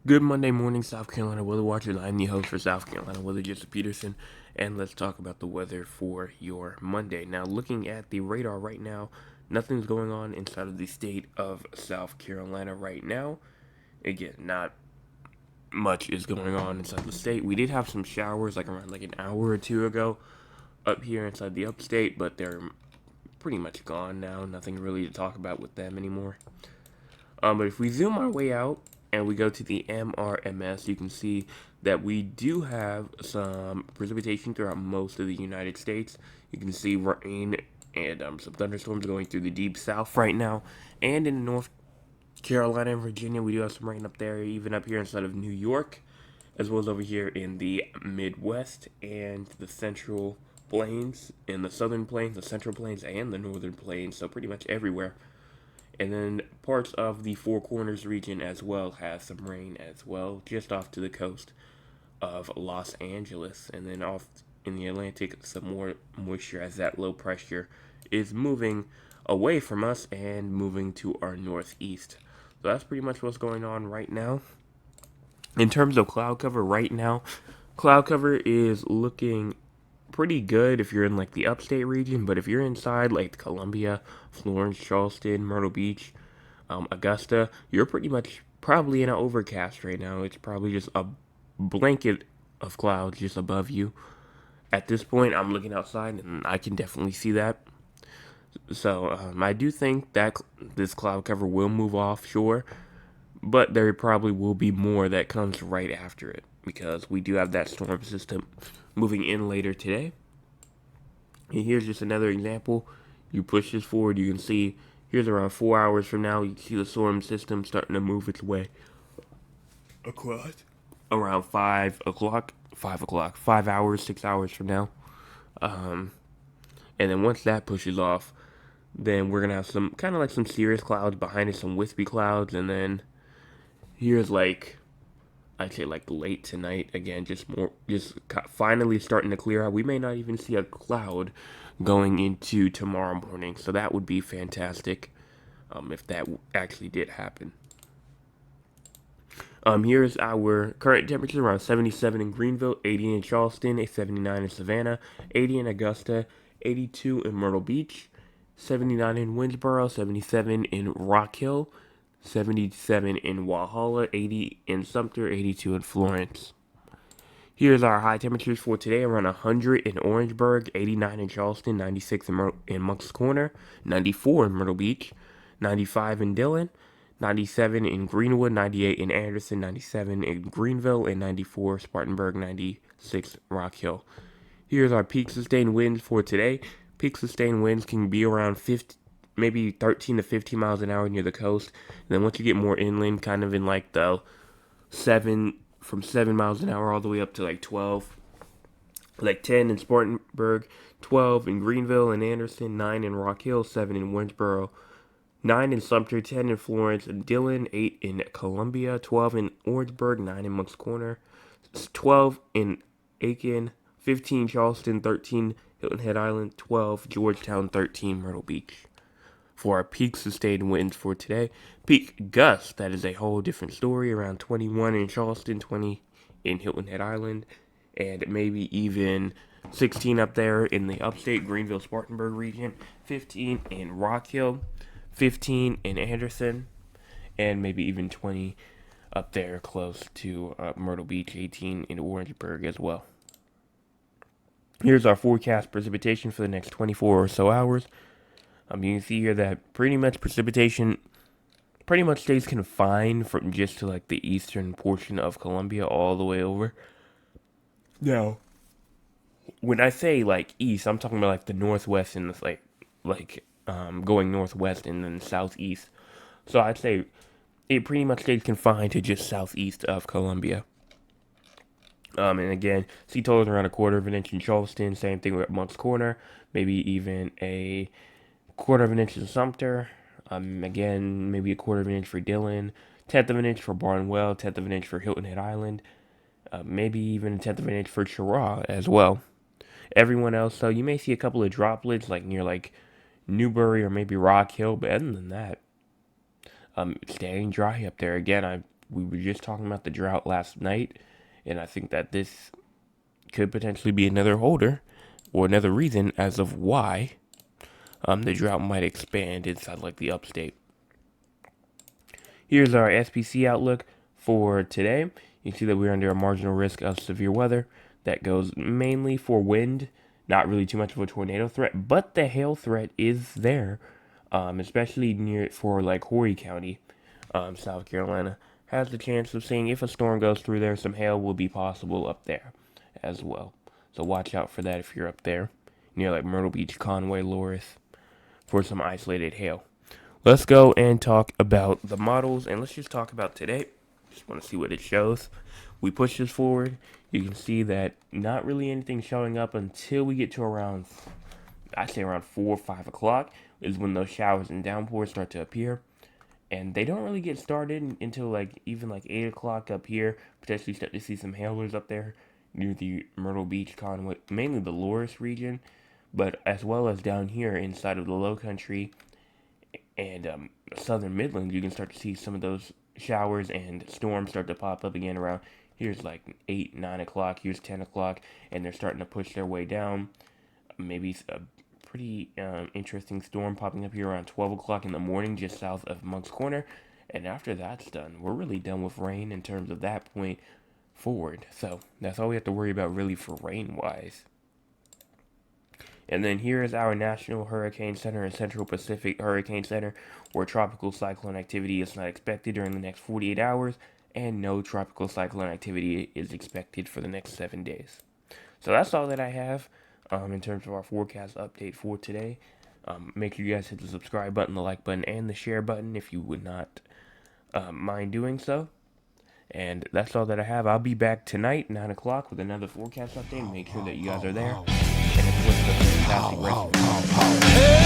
Good Monday morning, South Carolina weather watchers. I'm the host for South Carolina Weather, Joseph Peterson, and let's talk about the weather for your Monday. Now, looking at the radar right now, nothing's going on inside of the state of South Carolina right now. Again, not much is going on inside the state. We did have some showers around an hour or two ago up here inside the upstate, but they're pretty much gone now. Nothing really to talk about with them anymore. But if we zoom our way out and we go to the MRMS, you can see that we do have some precipitation throughout most of the United States. You can see rain and some thunderstorms going through the deep south right now. And in North Carolina and Virginia, we do have some rain up there, even up here inside of New York, as well as over here in the Midwest and the Central Plains, in the Southern Plains, the Central Plains, and the Northern Plains. So pretty much everywhere. And then parts of the Four Corners region as well has some rain as well, just off to the coast of Los Angeles. And then off in the Atlantic, some more moisture as that low pressure is moving away from us and moving to our northeast. So that's pretty much what's going on right now. In terms of cloud cover right now, cloud cover is looking pretty good if you're in the upstate region, but if you're inside Columbia, Florence, Charleston, Myrtle Beach, Augusta, you're pretty much probably in an overcast right now. It's probably just a blanket of clouds just above you. At this point, I'm looking outside and I can definitely see that. So I do think that this cloud cover will move offshore, but there probably will be more that comes right after it because we do have that storm system moving in later today. And here's just another example. You push this forward, you can see here's around 4 hours from now, you can see the storm system starting to move its way across around 5 o'clock. 5 o'clock, 5 hours, 6 hours from now. And then once that pushes off, then we're going to have some kind of some serious clouds behind it, some wispy clouds, and then here's I'd say late tonight again, just finally starting to clear out. We may not even see a cloud going into tomorrow morning, so that would be fantastic if that actually did happen. Here's our current temperature around 77 in Greenville, 80 in Charleston, 79 in Savannah, 80 in Augusta, 82 in Myrtle Beach, 79 in Winsboro, 77 in Rock Hill, 77 in Walhalla, 80 in Sumter, 82 in Florence. Here's our high temperatures for today, around 100 in Orangeburg, 89 in Charleston, 96 in Moncks Corner, 94 in Myrtle Beach, 95 in Dillon, 97 in Greenwood, 98 in Anderson, 97 in Greenville, and 94 Spartanburg, 96 Rock Hill. Here's our peak sustained winds for today. Peak sustained winds can be around 50, maybe 13 to 15 miles an hour near the coast. And then once you get more inland, kind of in the 7 miles an hour all the way up to 12. 10 in Spartanburg, 12 in Greenville and Anderson, 9 in Rock Hill, 7 in Winsboro, 9 in Sumter, 10 in Florence and Dillon, 8 in Columbia, 12 in Orangeburg, 9 in Moncks Corner, 12 in Aiken, 15 Charleston, 13 Hilton Head Island, 12 Georgetown, 13 Myrtle Beach. For our peak sustained winds for today, peak gusts, that is a whole different story, around 21 in Charleston, 20 in Hilton Head Island, and maybe even 16 up there in the upstate Greenville Spartanburg region, 15 in Rock Hill, 15 in Anderson, and maybe even 20 up there close to Myrtle Beach, 18 in Orangeburg as well. Here's our forecast precipitation for the next 24 or so hours. You can see here that pretty much precipitation pretty much stays confined from just to the eastern portion of Columbia all the way over. Now, when I say east, I'm talking about the northwest and going northwest and then southeast. So I'd say it pretty much stays confined to just southeast of Columbia. And again, sea totals around a quarter of an inch in Charleston. Same thing with Moncks Corner. Maybe even a quarter of an inch in Sumter. Again, maybe a quarter of an inch for Dillon. Tenth of an inch for Barnwell. Tenth of an inch for Hilton Head Island. Maybe even a tenth of an inch for Cheraw as well. Everyone else, so you may see a couple of droplets near Newberry or maybe Rock Hill, but other than that, staying dry up there. Again, I We were just talking about the drought last night, and I think that this could potentially be another holder or another reason as of why the drought might expand inside like the upstate. Here's our SPC outlook for today. You see that we're under a marginal risk of severe weather that goes mainly for wind, not really too much of a tornado threat, but the hail threat is there, especially near for like Horry County, South Carolina. Has the chance of seeing if a storm goes through there, some hail will be possible up there as well. So watch out for that if you're up there near like Myrtle Beach, Conway, Loris, for some isolated hail. Let's go and talk about the models, and let's just talk about today. Just want to see what it shows. We push this forward. You can see that not really anything showing up until we get to around, I say around 4 or 5 o'clock is when those showers and downpours start to appear. And they don't really get started until like even like 8 o'clock up here. Potentially start to see some hailers up there near the Myrtle Beach, Conway, mainly the Loris region, but as well as down here inside of the Low Country and southern Midlands, you can start to see some of those showers and storms start to pop up again around. Here's like 8, 9 o'clock. Here's 10 o'clock, and they're starting to push their way down. Maybe a pretty interesting storm popping up here around 12 o'clock in the morning, just south of Moncks Corner. And after that's done, we're really done with rain in terms of that point forward. So that's all we have to worry about really for rain-wise. And then here is our National Hurricane Center and Central Pacific Hurricane Center, where tropical cyclone activity is not expected during the next 48 hours, and no tropical cyclone activity is expected for the next 7 days. So that's all that I have in terms of our forecast update for today. Make sure you guys hit the subscribe button, the like button, and the share button if you would not mind doing so. And that's all that I have. I'll be back tonight, 9 o'clock, with another forecast update. Make sure that you guys are there. And it's with the fantastic rest of